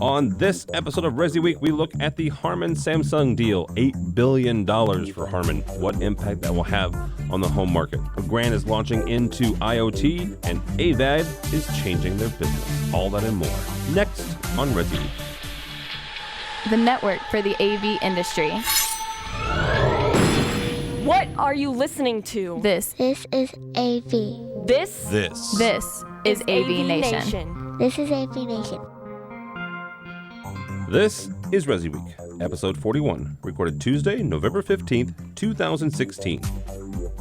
On this episode of ResiWeek, we look at the Harman Samsung deal, $8 billion for Harman, what impact that will have on the home market. Legrand is launching into IoT, and AVAD is changing their business. All that and more. Next on ResiWeek. The network for the AV industry. What are you listening to? This is AV. This is AVNation. This is AVNation. This is ResiWeek, episode 41, recorded Tuesday, November 15th, 2016.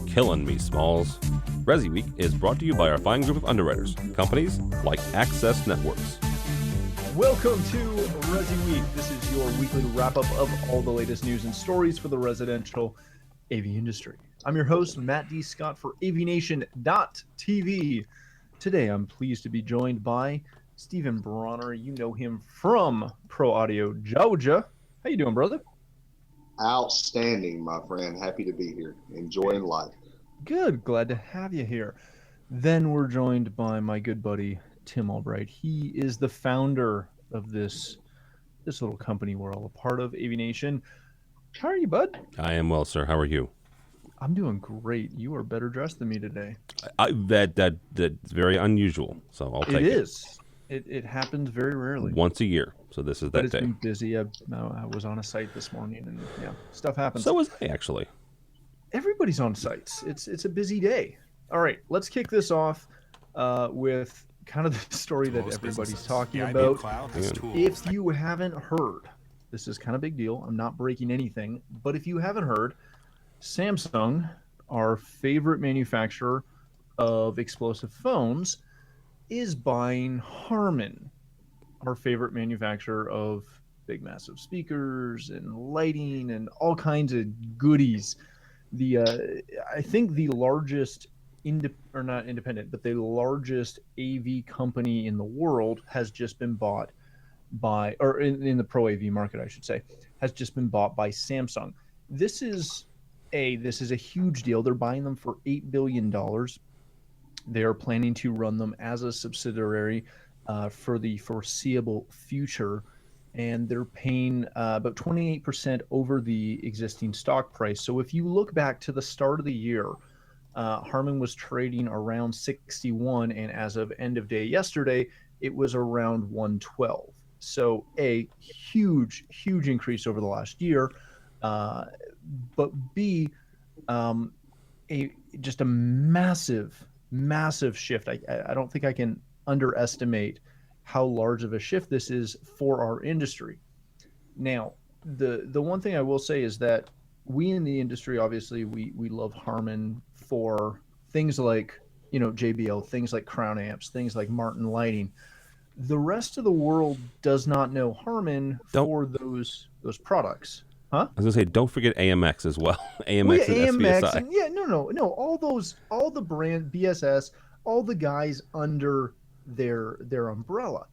Killin' me, Smalls. ResiWeek is brought to you by our fine group of underwriters, companies like Access Networks. Welcome to ResiWeek. This is your weekly wrap-up of all the latest news and stories for the residential AV industry. I'm your host, Matt D. Scott for AVNation.tv. Today, I'm pleased to be joined by Stephen Brawner. You know him from Pro Audio Georgia. How you doing, brother? Outstanding, my friend. Happy to be here. Enjoying life. Good. Glad to have you here. Then we're joined by my good buddy, Tim Albright. He is the founder of this little company we're all a part of, AVNation. How are you, bud? I am well, sir. How are you? I'm doing great. You are better dressed than me today. That's very unusual, so I'll take it. It is. It happens very rarely. Once a year, so this is that It's day. been busy. I was on a site this morning, and stuff happens. So was I, actually. Everybody's on sites. It's a busy day. All right, let's kick this off with kind of the story that everybody's talking about. If you haven't heard, this is kind of a big deal. I'm not breaking anything, but if you haven't heard, Samsung, our favorite manufacturer of explosive phones, is buying Harman, our favorite manufacturer of big massive speakers and lighting and all kinds of goodies. I think the largest not independent, but the largest AV company in the world has just been bought by, or in the pro AV market, I should say, has just been bought by Samsung. This is a huge deal. They're buying them for $8 billion. They are planning to run them as a subsidiary for the foreseeable future, and they're paying about 28% over the existing stock price. So if you look back to the start of the year, Harman was trading around 61, and as of end of day yesterday, it was around 112. So a huge increase over the last year, but B, just a massive shift. I don't think I can underestimate how large of a shift this is for our industry. Now, the one thing I will say is that we in the industry, obviously, we love Harman for things like, JBL, things like Crown amps, things like Martin lighting. The rest of the world does not know Harman for those products. Huh? I was gonna say, don't forget AMX as well. AMX and AMX, SVSI. No. All the brand BSS, all the guys under their umbrella,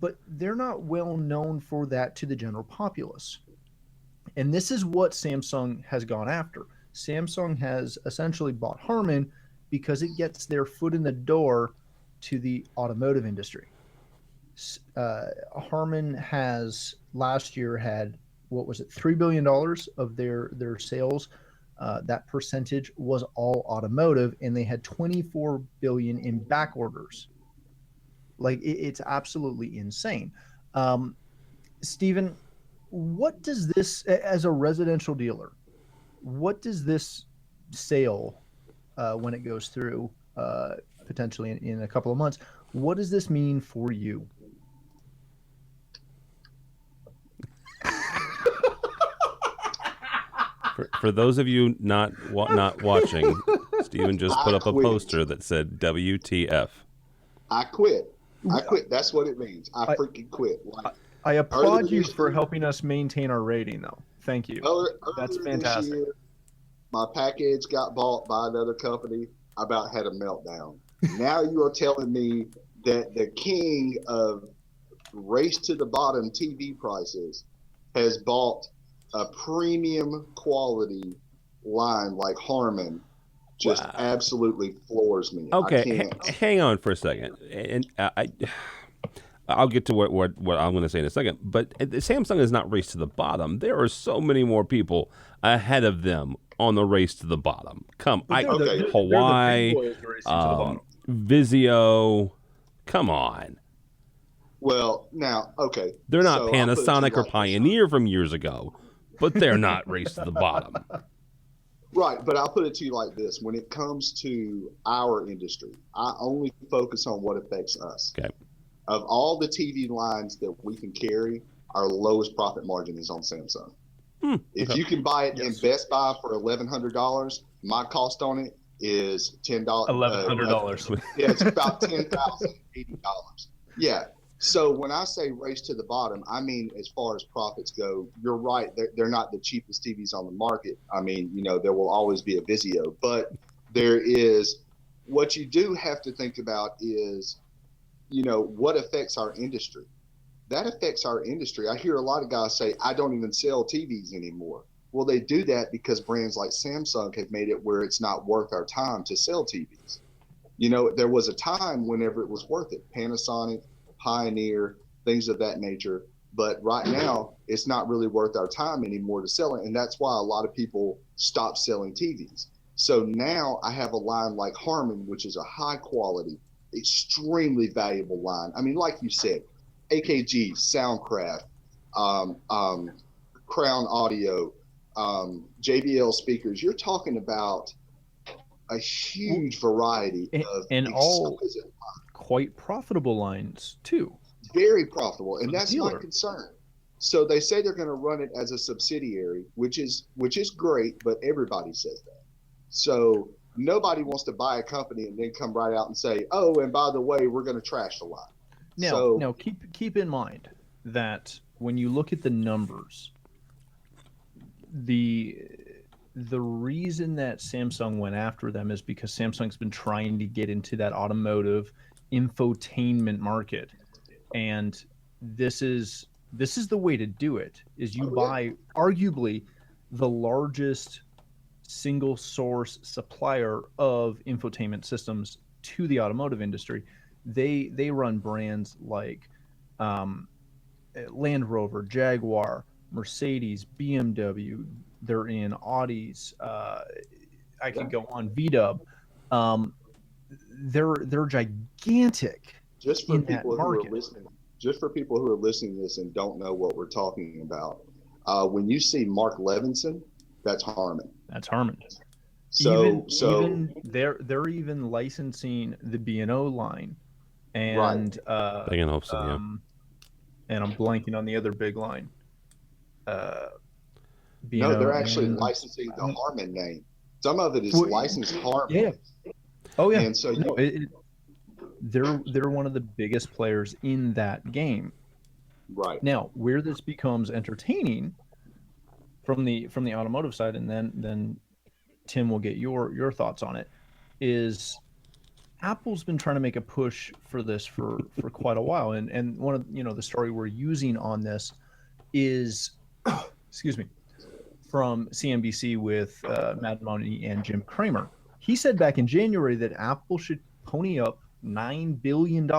but they're not well known for that to the general populace. And this is what Samsung has gone after. Samsung has essentially bought Harman because it gets their foot in the door to the automotive industry. Harman has last year had, what was it, $3 billion of their sales. That percentage was all automotive, and they had $24 billion in back orders. Like, it's absolutely insane. Stephen, what does this, as a residential dealer, what does this sale, when it goes through potentially in a couple of months, what does this mean for you? For those of you not watching, Stephen just put up a poster that said WTF. I quit. That's what it means. I freaking quit. I applaud you for helping us maintain our rating, though. Thank you. That's fantastic. Year, my package got bought by another company. I about had a meltdown. Now you are telling me that the king of race to the bottom TV prices has bought a premium quality line like Harman. Just absolutely floors me. Okay, hang on for a second. And I'll get to what I'm going to say in a second. But Samsung is not raced to the bottom. There are so many more people ahead of them on the race to the bottom. Hawaii, Vizio. Come on. Well, now, okay. They're not Panasonic or Pioneer from years ago, but they're not raced to the bottom. Right, but I'll put it to you like this. When it comes to our industry, I only focus on what affects us. Okay. Of all the TV lines that we can carry, our lowest profit margin is on Samsung. If you can buy it in Best Buy for $1,100, my cost on it is $10. $1,100. Yeah, it's about $10,080. Yeah. So when I say race to the bottom, I mean, as far as profits go, you're right. They're not the cheapest TVs on the market. I mean, there will always be a Vizio, but there is what you do have to think about is, what affects our industry. That affects our industry. I hear a lot of guys say, I don't even sell TVs anymore. Well, they do that because brands like Samsung have made it where it's not worth our time to sell TVs. There was a time whenever it was worth it. Panasonic, Pioneer, things of that nature. But right now, it's not really worth our time anymore to sell it. And that's why a lot of people stop selling TVs. So now I have a line like Harman, which is a high quality, extremely valuable line. I mean, like you said, AKG, Soundcraft, Crown Audio, JBL speakers. You're talking about a huge variety of all quite profitable lines too. Very profitable, and that's my concern. So they say they're going to run it as a subsidiary, which is great, but everybody says that. So nobody wants to buy a company and then come right out and say, "Oh, and by the way, we're going to trash the line." Now, keep in mind that when you look at the numbers, the reason that Samsung went after them is because Samsung's been trying to get into that automotive infotainment market, and this is the way to do it. Is you buy arguably the largest single source supplier of infotainment systems to the automotive industry. They run brands like Land Rover, Jaguar, Mercedes, BMW. They're in Audis. I can go on, VW. They're gigantic. Just for people who are listening, to this and don't know what we're talking about, when you see Mark Levinson, that's Harman. That's Harman. So even they're even licensing the B&O line, and I can hope so. Yeah. And I'm blanking on the other big line. No, they're actually licensing the Harman name. Some of it is licensed Harman. Yeah. Oh yeah. And so they're one of the biggest players in that game. Right. Now, where this becomes entertaining from the automotive side, and then Tim will get your thoughts on it, is Apple's been trying to make a push for this for quite a while, and one of the story we're using on this is excuse me, from CNBC with Matt Money and Jim Cramer. He said back in January that Apple should pony up $9 billion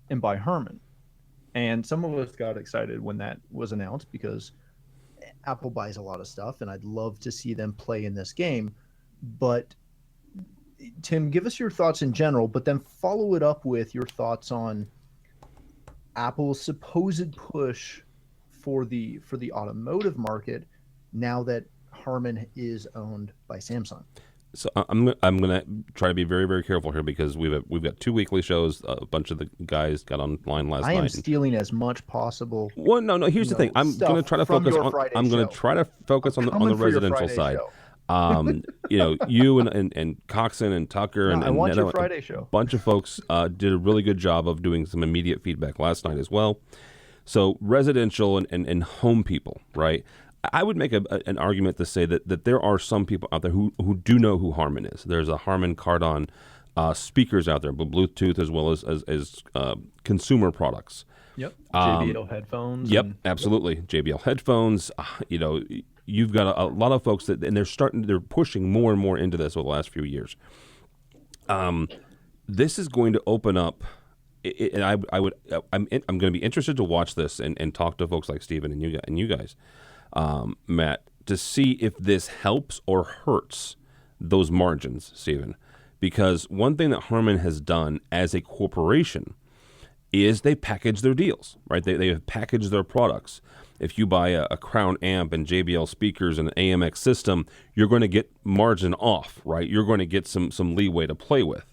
and buy Harman. And some of us got excited when that was announced because Apple buys a lot of stuff, and I'd love to see them play in this game. But Tim, give us your thoughts in general, but then follow it up with your thoughts on Apple's supposed push for the automotive market now that Harman is owned by Samsung. So I'm gonna try to be very, very careful here because we've got 2 weekly shows. A bunch of the guys got online last night. I am stealing as much possible. Well, no. Here's the thing. I'm gonna try to focus on. I'm gonna try to focus on the residential side. You and Coxon and Tucker and I want your Neto, Friday show. A bunch of folks did a really good job of doing some immediate feedback last night as well. So residential and home people, right? I would make an argument to say that there are some people out there who do know who Harman is. There's a Harman Kardon speakers out there, Bluetooth as well as consumer products. Yep. JBL headphones. Yep, absolutely. JBL headphones. You've got a lot of folks and they're pushing more and more into this over the last few years. This is going to open up I'm going to be interested to watch this and talk to folks like Steven and you guys, Matt, to see if this helps or hurts those margins, Steven. Because one thing that Harman has done as a corporation is they package their deals, right? They have packaged their products. If you buy a Crown amp and JBL speakers and an AMX system, you're going to get margin off, right? You're going to get some leeway to play with.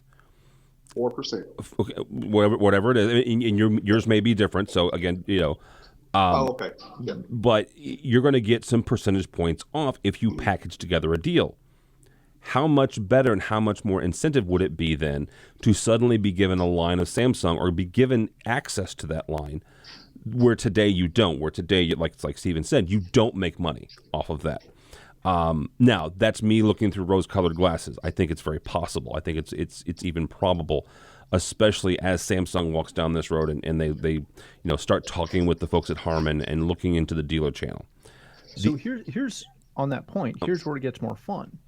4%. Okay, whatever it is, and yours may be different. So again, Okay. Yeah. But you're going to get some percentage points off if you package together a deal. How much better and how much more incentive would it be then to suddenly be given a line of Samsung or be given access to that line, where today you don't? Where today, like Steven said, you don't make money off of that. Now, that's me looking through rose-colored glasses. I think it's very possible. I think it's even probable, especially as Samsung walks down this road and they start talking with the folks at Harman and looking into the dealer channel. So here's on that point. Here's where it gets more fun.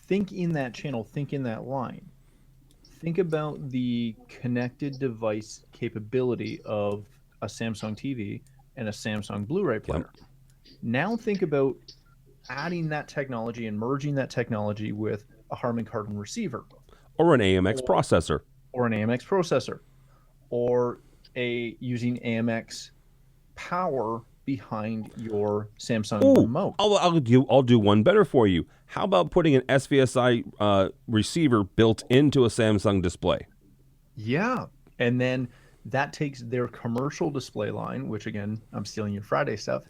Think in that channel. Think in that line. Think about the connected device capability of a Samsung TV and a Samsung Blu-ray player. Yep. Now think about adding that technology and merging that technology with a Harman Kardon receiver. Or an AMX processor. Or an AMX processor. Or using AMX power behind your Samsung remote. I'll do one better for you. How about putting an SVSI receiver built into a Samsung display? Yeah. And then that takes their commercial display line, which again, I'm stealing your Friday stuff,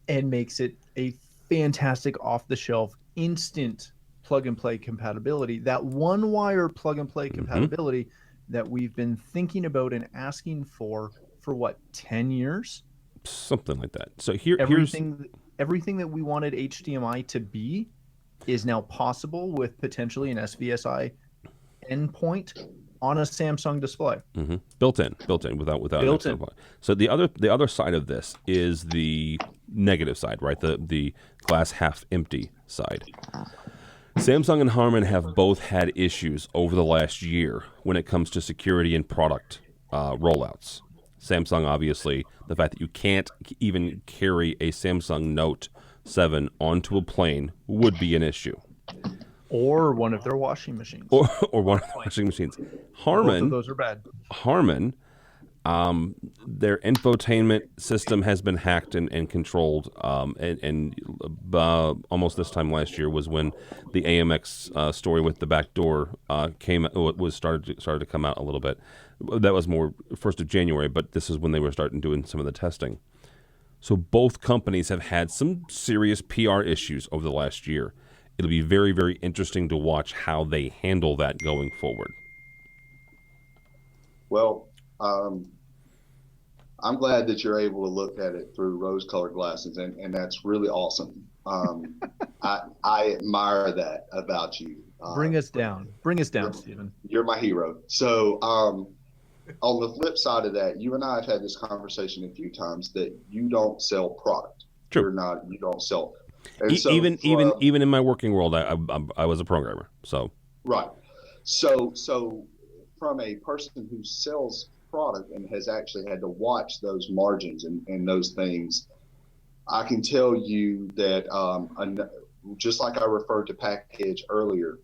and makes it a fantastic off-the-shelf, instant plug-and-play compatibility. That one-wire plug-and-play compatibility that we've been thinking about and asking for what, 10 years? Something like that. So everything that we wanted HDMI to be is now possible with potentially an SVSI endpoint on a Samsung display. Built in without built in. So the other side of this is the negative side, right? The glass half empty side. Samsung and Harman have both had issues over the last year when it comes to security and product rollouts. Samsung, obviously, the fact that you can't even carry a Samsung Note 7 onto a plane would be an issue. Or one of their washing machines. Or one of the washing machines. Harman, both of those are bad. Harman, their infotainment system has been hacked and controlled. And almost this time last year was when the AMX story with the back door started to come out a little bit. That was more 1st of January, but this is when they were starting doing some of the testing. So both companies have had some serious PR issues over the last year. It'll be very, very interesting to watch how they handle that going forward. Well, I'm glad that you're able to look at it through rose-colored glasses, and that's really awesome. I admire that about you. Bring us down, Steven. You're my hero. So on the flip side of that, you and I have had this conversation a few times that you don't sell product. True. You don't sell. Even in my working world, I was a programmer. So right. So from a person who sells product and has actually had to watch those margins and those things, I can tell you that just like I referred to package earlier,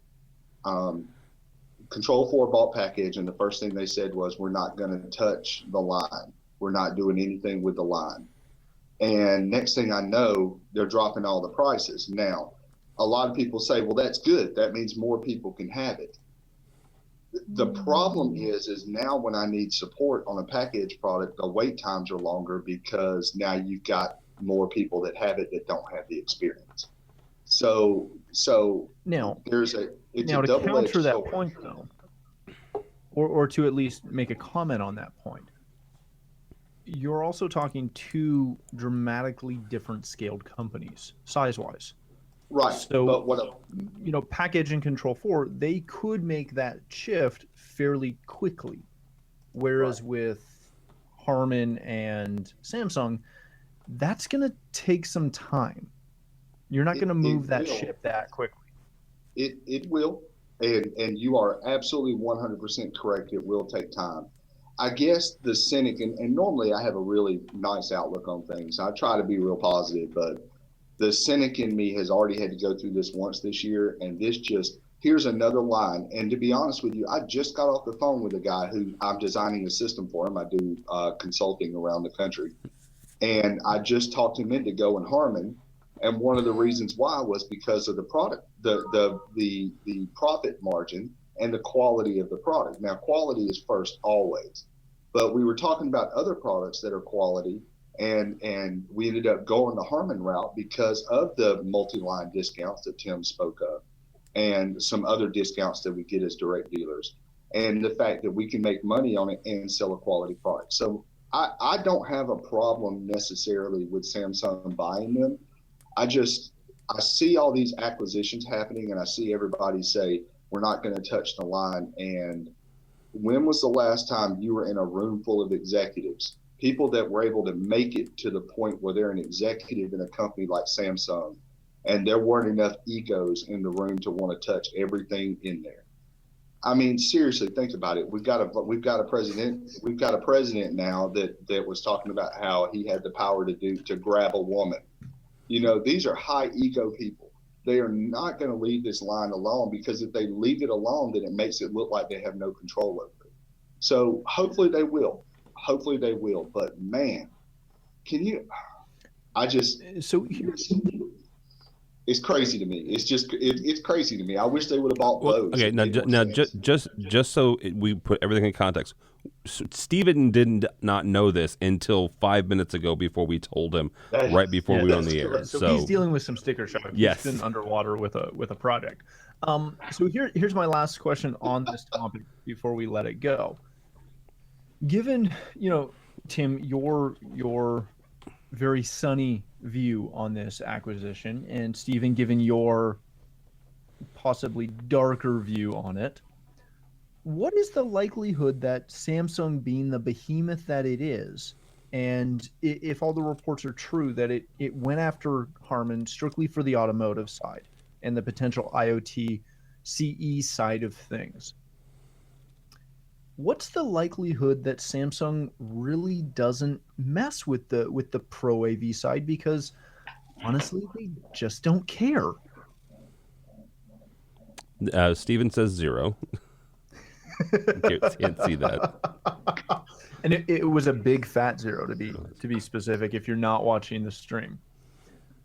Control 4 bought package, and the first thing they said was, we're not going to touch the line. We're not doing anything with the line. And next thing I know, they're dropping all the prices. Now, a lot of people say, well, that's good. That means more people can have it. The problem is now when I need support on a package product, the wait times are longer because now you've got more people that have it that don't have the experience. So now there's to counter that point though, or to at least make a comment on that point, you're also talking two dramatically different scaled companies size-wise. Right. So, but package and Control 4, they could make that shift fairly quickly. Whereas with Harman and Samsung, that's going to take some time. You're not going to move that ship that quickly. It will. And you are absolutely 100% correct. It will take time. I guess the cynic, and normally I have a really nice outlook on things. I try to be real positive, but the cynic in me has already had to go through this once this year, and this just, here's another line. And to be honest with you, I just got off the phone with a guy who I'm designing a system for him. I do consulting around the country. And I just talked him into going Harman. And one of the reasons why was because of the product, the profit margin and the quality of the product. Now, quality is first always, but we were talking about other products that are quality, and we ended up going the Harman route because of the multi-line discounts that Tim spoke of, and some other discounts that we get as direct dealers, and the fact that we can make money on it and sell a quality product. So I don't have a problem necessarily with Samsung buying them. I see all these acquisitions happening, and I see everybody say, we're not going to touch the line. And when was the last time you were in a room full of executives, people that were able to make it to the point where they're an executive in a company like Samsung, and there weren't enough egos in the room to want to touch everything in there? I mean, seriously, think about it. We've got a president now that was talking about how he had the power to grab a woman. You know, these are high ego people. They are not going to leave this line alone, because if they leave it alone, then it makes it look like they have no control over it. So hopefully they will. Hopefully they will. But man, it's crazy to me. It's crazy to me. I wish they would have bought those. Okay, just so we put everything in context, Steven did not know this until 5 minutes ago, before we told him, right before we were on the air. So he's dealing with some sticker shock. Yes. He's been underwater with a project. So here's my last question on this topic before we let it go. Given, Tim, your very sunny view on this acquisition, and Stephen, given your possibly darker view on it, what is the likelihood that Samsung, being the behemoth that it is, and if all the reports are true, that it went after Harman strictly for the automotive side and the potential IoT CE side of things, what's the likelihood that Samsung really doesn't mess with the Pro AV side? Because honestly, they just don't care. Steven says 0. Can't see that. And it was a big fat 0, to be specific, if you're not watching the stream.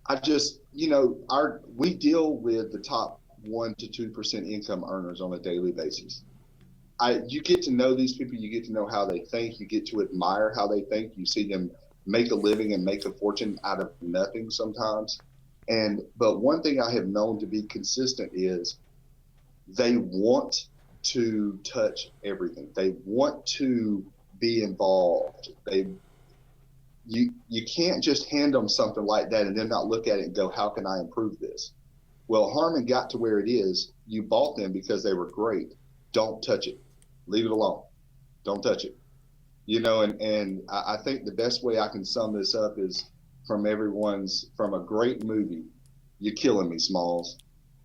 I just, we deal with the top 1 to 2% income earners on a daily basis. You get to know these people, you get to know how they think, you get to admire how they think, you see them make a living and make a fortune out of nothing sometimes. But one thing I have known to be consistent is they want to touch everything. They want to be involved. You can't just hand them something like that and then not look at it and go, how can I improve this? Well, Harman got to where it is. You bought them because they were great. Don't touch it. Leave it alone. Don't touch it. And I think the best way I can sum this up is from a great movie. You're killing me, Smalls.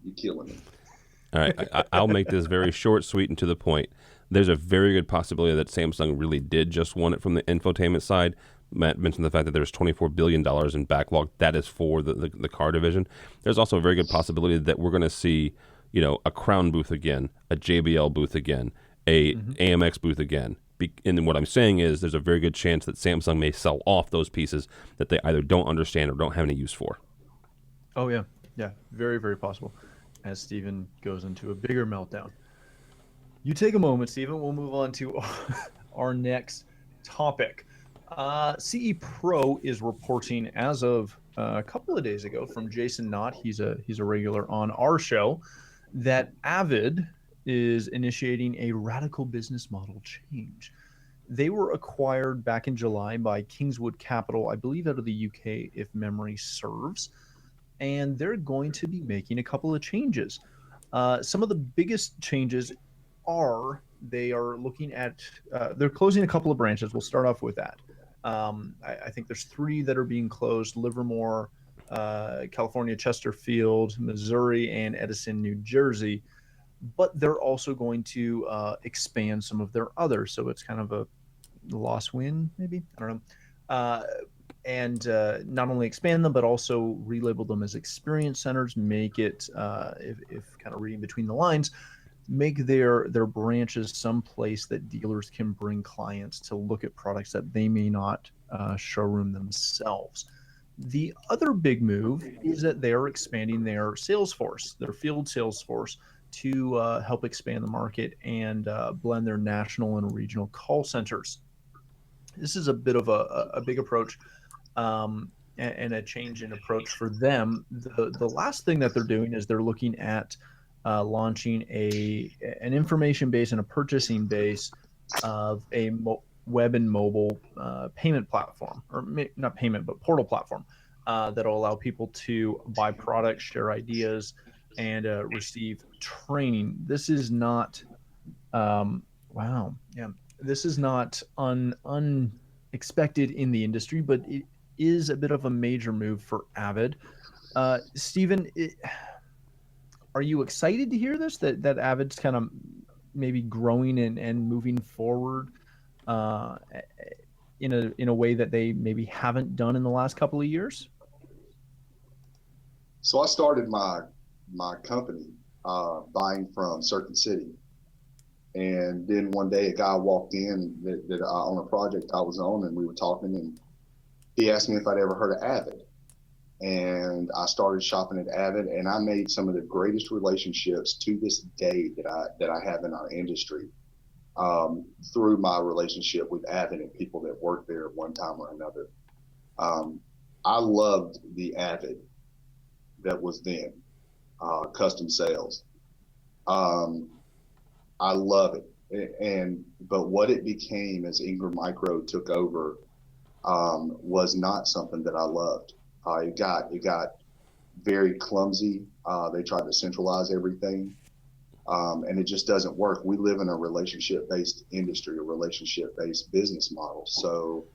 You're killing me. All right, I'll make this very short, sweet, and to the point. There's a very good possibility that Samsung really did just want it from the infotainment side. Matt mentioned the fact that there's $24 billion in backlog. That is for the car division. There's also a very good possibility that we're going to see, a Crown booth again, a JBL booth again, a AMX booth again. And what I'm saying is there's a very good chance that Samsung may sell off those pieces that they either don't understand or don't have any use for. Oh, yeah. Yeah, very, very possible. As Stephen goes into a bigger meltdown. You take a moment, Stephen. We'll move on to our next topic. CE Pro is reporting as of a couple of days ago from Jason Knott. He's a regular on our show, that AVAD is initiating a radical business model change. They were acquired back in July by Kingswood Capital, I believe out of the UK, if memory serves. And they're going to be making a couple of changes. Some of the biggest changes are they are looking at, they're closing a couple of branches. We'll start off with that. I think there's 3 that are being closed: Livermore, California, Chesterfield, Missouri, and Edison, New Jersey. but they're also going to expand some of their others. So it's kind of a loss win, maybe, I don't know. And not only expand them, but also relabel them as experience centers, make it, if kind of reading between the lines, make their branches someplace that dealers can bring clients to look at products that they may not showroom themselves. The other big move is that they're expanding their sales force, their field sales force, to help expand the market and blend their national and regional call centers. This is a bit of a big approach and a change in approach for them. The last thing that they're doing is they're looking at launching an information base and a purchasing base of a web and mobile payment platform, or not payment, but portal platform that'll allow people to buy products, share ideas, and receive training. This is not, this is not unexpected in the industry, but it is a bit of a major move for AVAD. Stephen, are you excited to hear this, that AVAD's kind of maybe growing and moving forward in a way that they maybe haven't done in the last couple of years? So I started my company buying from Circuit City. And then one day a guy walked in that on a project I was on, and we were talking, and he asked me if I'd ever heard of AVAD. And I started shopping at AVAD, and I made some of the greatest relationships to this day that I have in our industry through my relationship with AVAD and people that worked there at one time or another. I loved the AVAD that was then, custom sales. I love it. But what it became as Ingram Micro took over was not something that I loved. It got very clumsy. They tried to centralize everything, and it just doesn't work. We live in a relationship-based industry, a relationship-based business model. So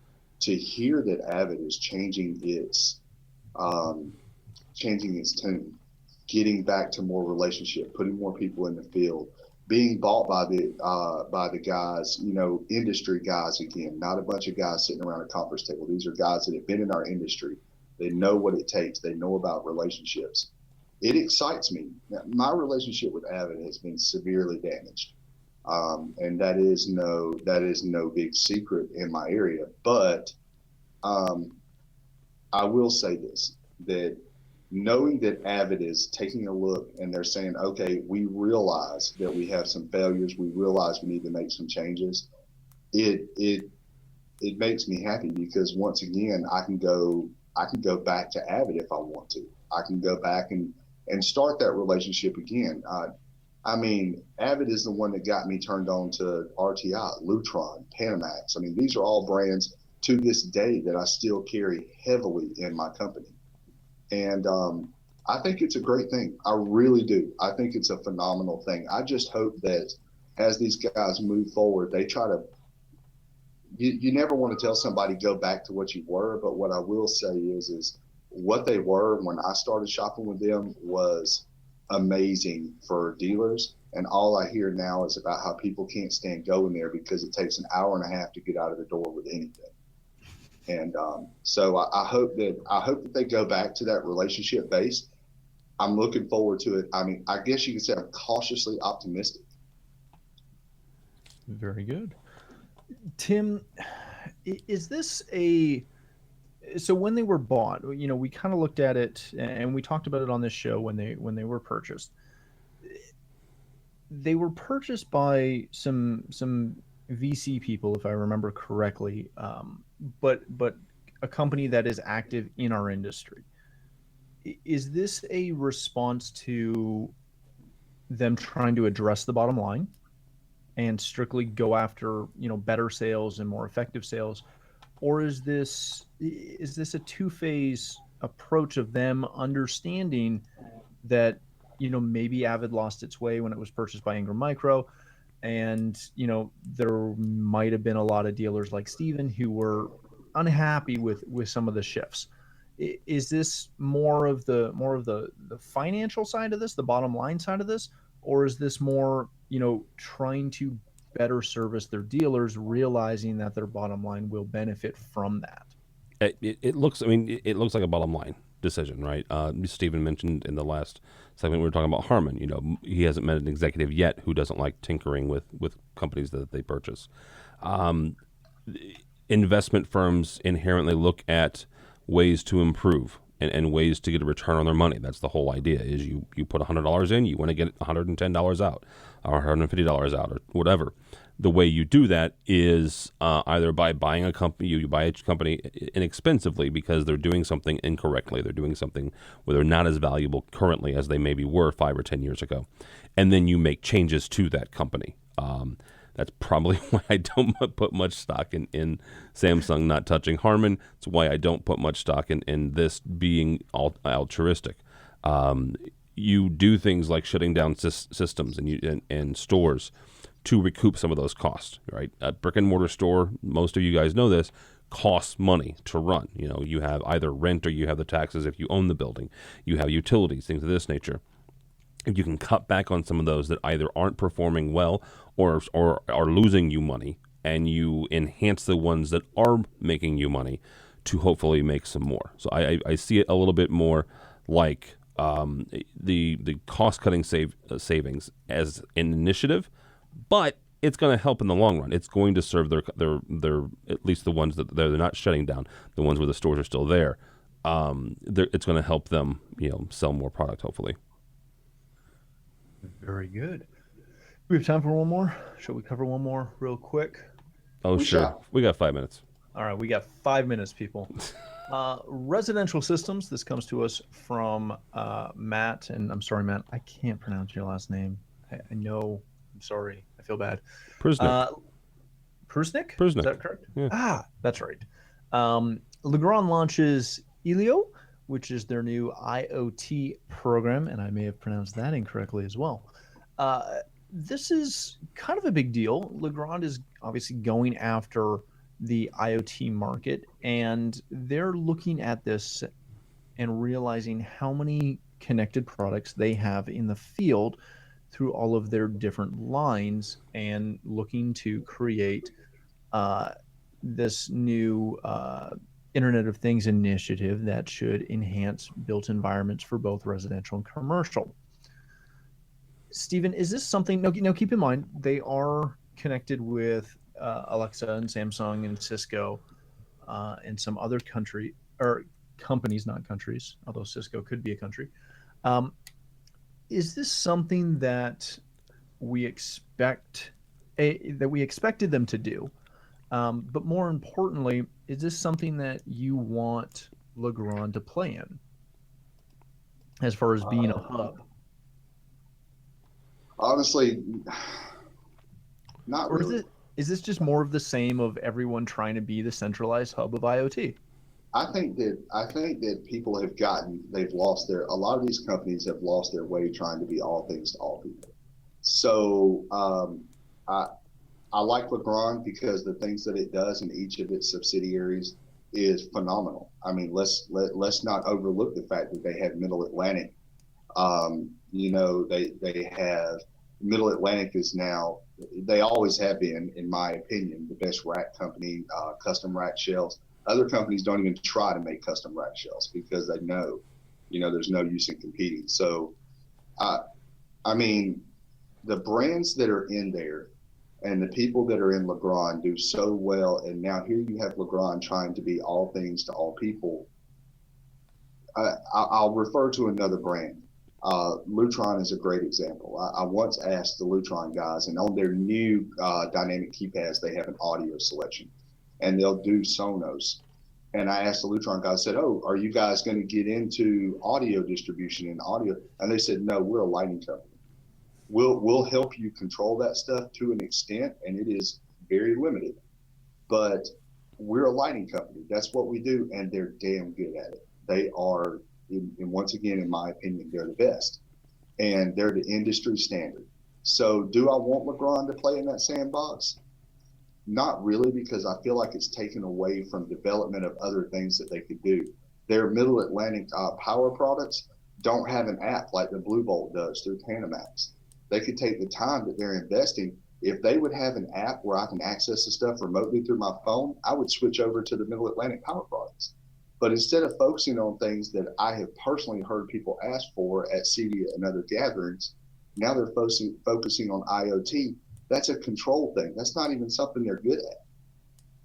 to hear that AVAD is changing its tune, getting back to more relationship, putting more people in the field, being bought by the guys, industry guys again, not a bunch of guys sitting around a conference table. These are guys that have been in our industry. They know what it takes. They know about relationships. It excites me. My relationship with AVAD has been severely damaged, and that is no big secret in my area. But I will say this: that knowing that AVAD is taking a look and they're saying, okay, we realize that we have some failures. We realize we need to make some changes. It makes me happy, because once again, I can go back to AVAD if I want to. I can go back and start that relationship again. AVAD is the one that got me turned on to RTI, Lutron, Panamax. These are all brands to this day that I still carry heavily in my company. And I think it's a great thing. I really do. I think it's a phenomenal thing. I just hope that as these guys move forward, they try to, you never want to tell somebody go back to what you were, but what I will say is what they were when I started shopping with them was amazing for dealers. And all I hear now is about how people can't stand going there because it takes an hour and a half to get out of the door with anything. And so I hope that they go back to that relationship base. I'm looking forward to it. I guess you could say I'm cautiously optimistic. Very good. Tim, is this so when they were bought, we kind of looked at it and we talked about it on this show when they were purchased. They were purchased by some VC people, if I remember correctly, but a company that is active in our industry. Is this a response to them trying to address the bottom line and strictly go after, better sales and more effective sales? Or is this a two-phase approach of them understanding that, maybe AVAD lost its way when it was purchased by Ingram Micro, and, there might have been a lot of dealers like Steven who were unhappy with some of the shifts? Is this more of the financial side of this, the bottom line side of this, or is this more, trying to better service their dealers, realizing that their bottom line will benefit from that? It looks like a bottom line decision, right? Stephen mentioned in the last segment we were talking about Harman. He hasn't met an executive yet who doesn't like tinkering with companies that they purchase. Investment firms inherently look at ways to improve and ways to get a return on their money. That's the whole idea. Is you put $100 in, you want to get $110 out, or $150 out, or whatever. The way you do that is either by buying a company. You buy a company inexpensively because they're doing something incorrectly. They're doing something where they're not as valuable currently as they maybe were 5 or 10 years ago, and then you make changes to that company. That's probably why I don't put much stock in Samsung not touching Harman. It's why I don't put much stock in this being altruistic. You do things like shutting down systems and stores to recoup some of those costs, right? A brick and mortar store, most of you guys know this, costs money to run. You have either rent or you have the taxes if you own the building. You have utilities, things of this nature. If you can cut back on some of those that either aren't performing well or are losing you money, and you enhance the ones that are making you money to hopefully make some more. So I see it a little bit more like the cost-cutting savings as an initiative, but it's going to help in the long run. It's going to serve their at least the ones that they're not shutting down, the ones where the stores are still there. It's going to help them, sell more product, hopefully. Very good. We have time for one more. Shall we cover one more real quick? Oh, sure. We got 5 minutes. All right, we got 5 minutes, people. Residential Systems. This comes to us from Matt, and I'm sorry, Matt, I can't pronounce your last name. I know. I'm sorry. I feel bad. Prusnik. Prusnik? Prusnik. Is that correct? Yeah. That's right. Legrand launches Elio, which is their new IoT program, and I may have pronounced that incorrectly as well. This is kind of a big deal. Legrand is obviously going after the IoT market, and they're looking at this and realizing how many connected products they have in the field through all of their different lines, and looking to create this new Internet of Things initiative that should enhance built environments for both residential and commercial. Stephen, is this something? No, keep in mind they are connected with Alexa and Samsung and Cisco and some other companies, not countries, although Cisco could be a country. Is this something that we expected them to do? But more importantly, is this something that you want Legrand to play in as far as being a hub? Honestly, not really. Is this just more of the same of everyone trying to be the centralized hub of IoT? I think that people they've lost a lot of these companies have lost their way trying to be all things to all people. So I like Legrand because the things that it does in each of its subsidiaries is phenomenal. I mean, let's not overlook the fact that they have Middle Atlantic. They have Middle Atlantic is now, they always have been, in my opinion, the best rack company, custom rack shelves. Other companies don't even try to make custom rack shelves because they know, there's no use in competing. So, I mean, the brands that are in there and the people that are in Legrand do so well. And now here you have Legrand trying to be all things to all people. I'll refer to another brand. Lutron is a great example. I once asked the Lutron guys, and on their new dynamic keypads, they have an audio selection, and they'll do Sonos. And I asked the Lutron guys, I said, "Oh, are you guys going to get into audio distribution and audio?" And they said, "No, we're a lighting company. We'll help you control that stuff to an extent, and it is very limited. But we're a lighting company. That's what we do, and they're damn good at it. They are." And once again, in my opinion, they're the best, and they're the industry standard. So do I want Legrand to play in that sandbox? Not really, because I feel like it's taken away from development of other things that they could do. Their Middle Atlantic power products don't have an app like the Blue Bolt does through Panamax. They could take the time that they're investing. If they would have an app where I can access the stuff remotely through my phone, I would switch over to the Middle Atlantic power products. But instead of focusing on things that I have personally heard people ask for at CEDIA and other gatherings, now they're focusing on IoT. That's a control thing. That's not even something they're good at.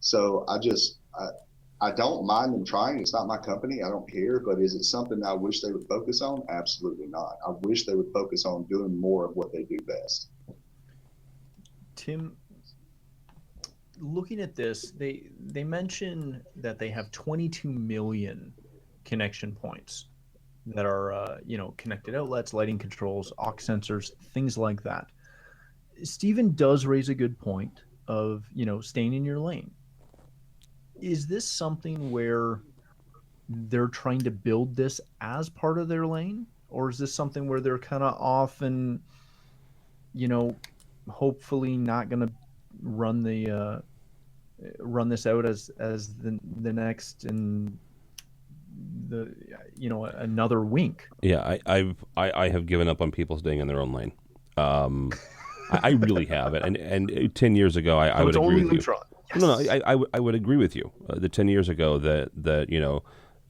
So I don't mind them trying. It's not my company. I don't care. But is it something I wish they would focus on? Absolutely not. I wish they would focus on doing more of what they do best. Tim, looking at this, they mention that they have 22 million connection points that are connected outlets, lighting controls, aux sensors, things like that. Stephen does raise a good point of staying in your lane. Is this something where they're trying to build this as part of their lane, or is this something where they're kind of off and hopefully not going to run this out as the next and the another wink? Yeah, I have given up on people staying in their own lane. I really have it, and 10 years ago I would agree with you. Yes. No, I would agree with you. The 10 years ago that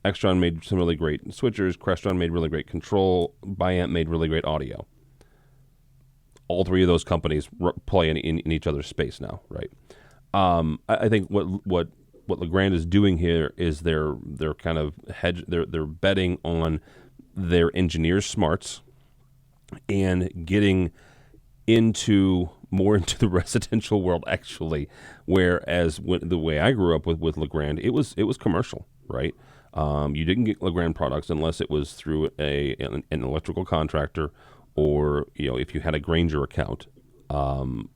Extron made some really great switchers, Crestron made really great control, Biamp made really great audio. All three of those companies play in each other's space now, right? I think what Legrand is doing here is they're kind of they're betting on their engineers' smarts and getting more into the residential world, actually, whereas the way I grew up with Legrand, it was commercial, right? You didn't get Legrand products unless it was through an electrical contractor, or if you had a Granger account,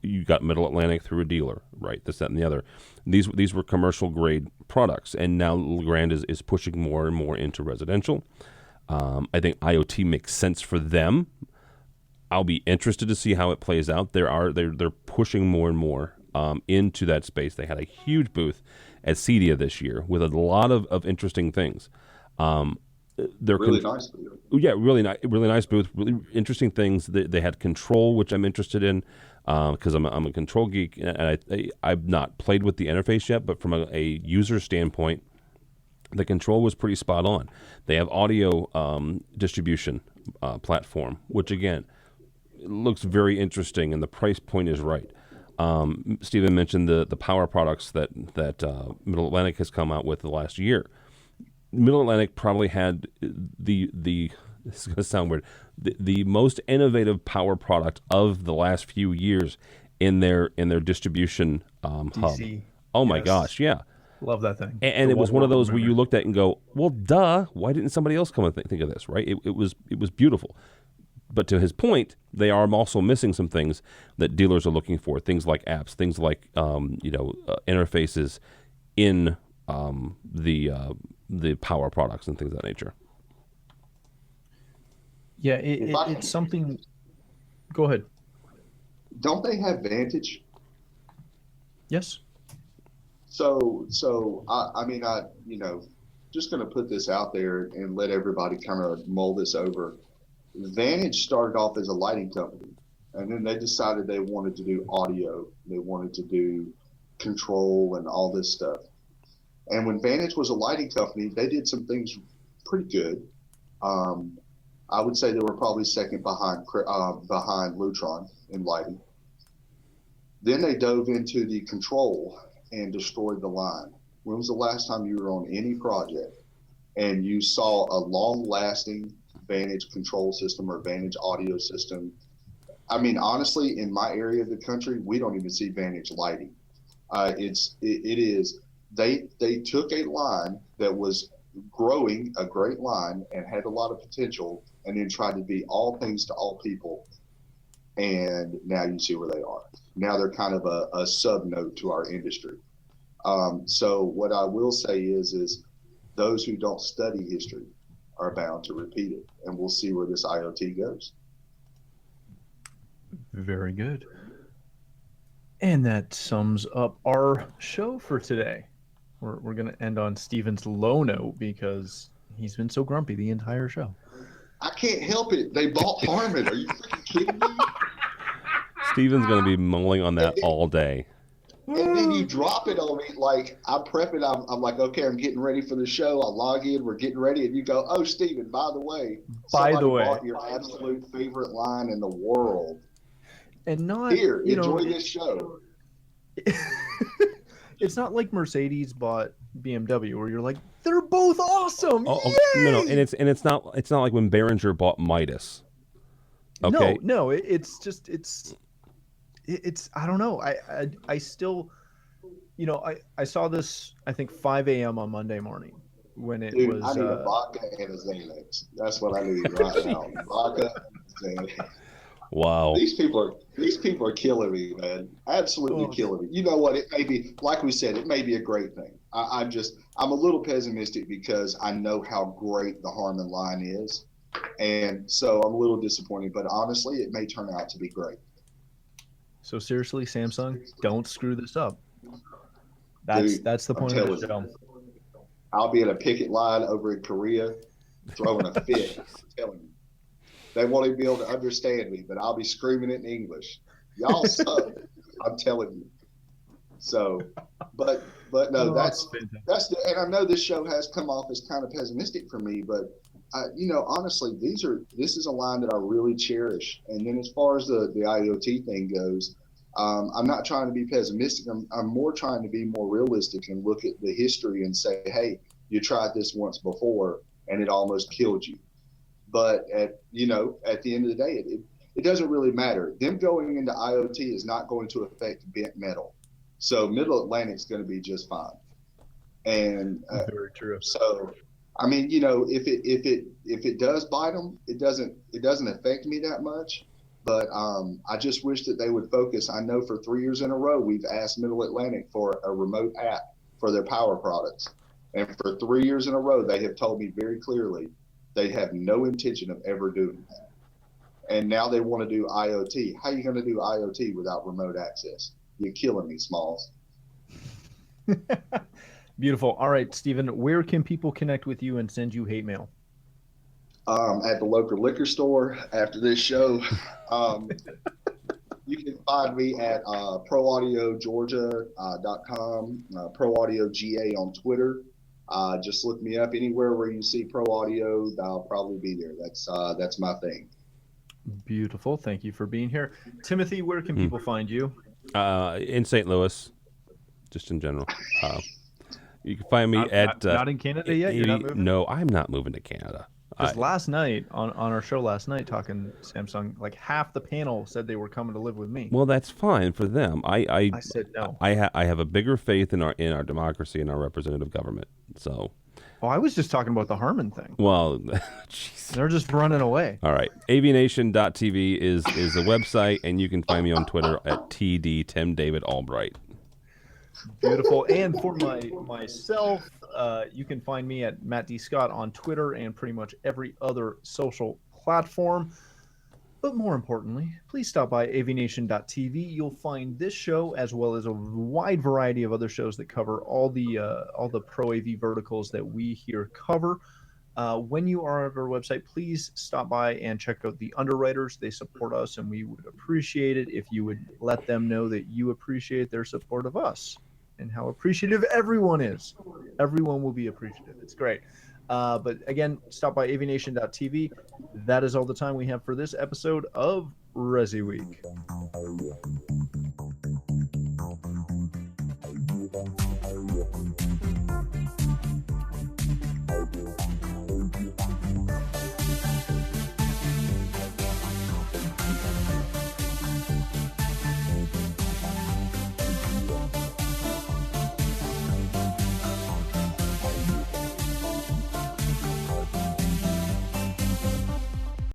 you got Middle Atlantic through a dealer, right? This, that, and the other. These were commercial grade products, and now Legrand is pushing more and more into residential. I think IoT makes sense for them. I'll be interested to see how it plays out. They're pushing more and more into that space. They had a huge booth at CEDIA this year with a lot of interesting things. Really nice booth. Yeah, really nice booth. Really interesting things. They had control, which I'm interested in because I'm a control geek, and I've not played with the interface yet. But from a user standpoint, the control was pretty spot on. They have audio distribution platform, which again looks very interesting, and the price point is right. Stephen mentioned the power products that Middle Atlantic has come out with the last year. Middle Atlantic probably had the this is going to sound weird, the most innovative power product of the last few years in their distribution hub. Oh my gosh, yeah. Love that thing. And it was one of those where you looked at it and go, well, duh, why didn't somebody else come and think of this, right? It was beautiful. But to his point, they are also missing some things that dealers are looking for, things like apps, things like interfaces in the power products and things of that nature. Yeah, it's something. Go ahead. Don't they have Vantage? Yes. So I mean, just going to put this out there and let everybody kind of mull this over. Vantage started off as a lighting company, and then they decided they wanted to do audio. They wanted to do control and all this stuff. And when Vantage was a lighting company, they did some things pretty good. I would say they were probably second behind Lutron in lighting. Then they dove into the control and destroyed the line. When was the last time you were on any project and you saw a long-lasting Vantage control system or Vantage audio system? I mean, honestly, in my area of the country, we don't even see Vantage lighting. They took a line that was growing, a great line, and had a lot of potential, and then tried to be all things to all people. And now you see where they are. Now they're kind of a sub-note to our industry. So what I will say is those who don't study history are bound to repeat it, and we'll see where this IoT goes. Very good. And that sums up our show for today. We're going to end on Steven's low note because he's been so grumpy the entire show. I can't help it. They bought Harman. Are you freaking kidding me? Steven's going to be mulling on that all day. And then you drop it on me, like I'm prepping. I'm like, okay, I'm getting ready for the show. I log in, we're getting ready, and you go, oh, Steven, by the way, bought your absolute favorite line in the world. And not here, enjoy this show. It's not like Mercedes bought BMW, where you're like, they're both awesome. No, and it's not like when Behringer bought Midas. Okay, no, it's I don't know. I still, I saw this, I think 5 a.m. on Monday morning when it was. I need a vodka and a Xanax. That's what I need right now. Vodka and Xanax. Wow. These people are killing me, man. Absolutely killing me. You know what? It may be, like we said, it may be a great thing. I'm a little pessimistic because I know how great the Harman line is. And so I'm a little disappointed, but honestly, it may turn out to be great. So seriously, Samsung, don't screw this up. That's the point of the show. I'll be at a picket line over in Korea throwing a fit. I'm telling you. They won't even be able to understand me, but I'll be screaming it in English. Y'all suck. I'm telling you. So, but no, that's and I know this show has come off as kind of pessimistic for me, but honestly, this is a line that I really cherish. And then as far as the IoT thing goes, I'm not trying to be pessimistic. I'm more trying to be more realistic and look at the history and say, hey, you tried this once before and it almost killed you. But at the end of the day, it doesn't really matter. Them going into IoT is not going to affect bent metal. So Middle Atlantic's going to be just fine. And very true. So, I mean, if it does bite them, it doesn't affect me that much. But I just wish that they would focus. I know for 3 years in a row, we've asked Middle Atlantic for a remote app for their power products. And for 3 years in a row, they have told me very clearly they have no intention of ever doing that. And now they want to do IoT. How are you going to do IoT without remote access? You're killing me, Smalls. Beautiful. All right, Steven, where can people connect with you and send you hate mail? At the local liquor store after this show. You can find me at proaudiogeorgia.com, proaudioga on Twitter. Just look me up anywhere where you see Pro Audio. I'll probably be there. That's my thing. Beautiful. Thank you for being here. Timothy, where can people find you? In St. Louis, just in general. You can find me not in Canada yet? You're not moving? No, I'm not moving to Canada. Because last night, on our show last night, talking Samsung, like half the panel said they were coming to live with me. Well, that's fine for them. I said no. I have a bigger faith in our democracy and our representative government. So. Oh, I was just talking about the Harman thing. Well, geez. They're just running away. All right. AVNation.tv is the website, and you can find me on Twitter at TD Tim David Albright. Beautiful. And for myself, you can find me at Matt D. Scott on Twitter and pretty much every other social platform. But more importantly, please stop by AVNation.tv. You'll find this show as well as a wide variety of other shows that cover all the Pro AV verticals that we here cover. When you are at our website, please stop by and check out the underwriters. They support us, and we would appreciate it if you would let them know that you appreciate their support of us and how appreciative everyone is. Everyone will be appreciative. It's great. But again, stop by AVNation.tv. That is all the time we have for this episode of ResiWeek.